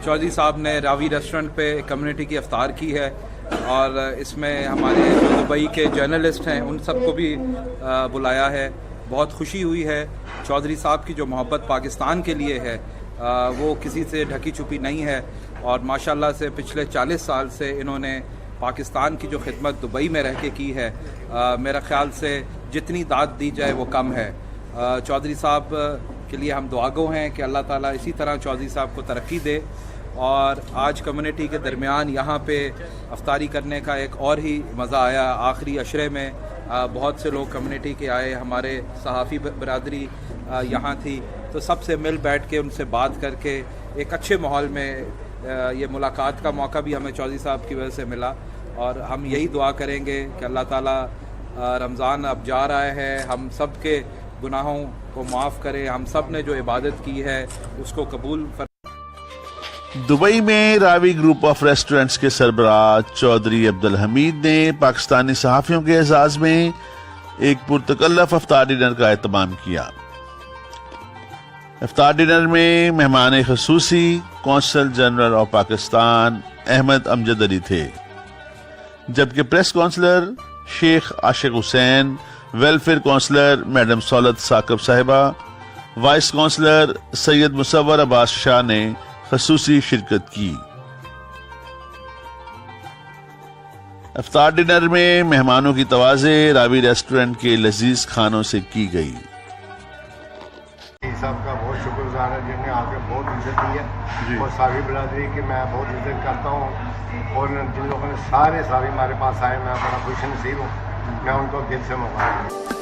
चौधरी साहब ने रावी रेस्टोरेंट पे कम्युनिटी की इफ्तार की है और इसमें हमारे जो दुबई के जर्नलिस्ट हैं उन सबको भी बुलाया है। बहुत खुशी हुई है। चौधरी साहब की जो मोहब्बत पाकिस्तान के लिए है वो किसी से ढकी छुपी नहीं है और माशाल्लाह से पिछले 40 साल से इन्होंने पाकिस्तान की जो खिदमत दुबई में रह के की है, मेरा ख़्याल से जितनी दाद दी जाए वो कम है। चौधरी साहब के लिए हम दुआगो हैं कि अल्लाह ताला इसी तरह चौधरी साहब को तरक्की दे। और आज कम्युनिटी के दरमियान यहाँ पे अफ्तारी करने का एक और ही मज़ा आया। आखिरी अशरे में बहुत से लोग कम्युनिटी के आए, हमारे सहाफ़ी बरादरी यहाँ थी, तो सबसे मिल बैठ के उनसे बात करके एक अच्छे माहौल में ये मुलाकात का मौका भी हमें चौधरी साहब की वजह से मिला। और हम यही दुआ करेंगे कि अल्लाह ताला रमज़ान अब जा रहा है, हम सब के गुनाहों को माफ़ करे, हम सब ने जो इबादत की है उसको कबूल। दुबई में रावी ग्रुप ऑफ रेस्टोरेंट्स के सरबराह चौधरी अब्दुल हमीद ने पाकिस्तानी सहाफ़ियों के एजाज़ में एक पुरतकल्लफ अफ्तार डिनर का एहतमाम किया। इफ्तार डिनर में मेहमान ख़ुसूसी consul general of Pakistan Ahmed Amjad Ali थे, जबकि press counsellor Sheikh Ashiq Hussain, welfare counsellor madam Saulat Saqib साहिबा, वाइस काउंसलर सैयद मुसव्वर अब्बास शाह ने ख़ुसूसी शिरकत की। इफ्तार डिनर में मेहमानों की तवाज़े रावी रेस्टोरेंट के लजीज खानों से की गई। साहब का बहुत शुक्रगुजार है जिन्हें आके बहुत इज्जत दी है और सारी बिरादरी की मैं बहुत इज्जत करता हूँ और जिन लोगों ने सारे हमारे पास आए, मैं बड़ा खुश नसीब हूँ। मैं उनको दिल से मुबारक।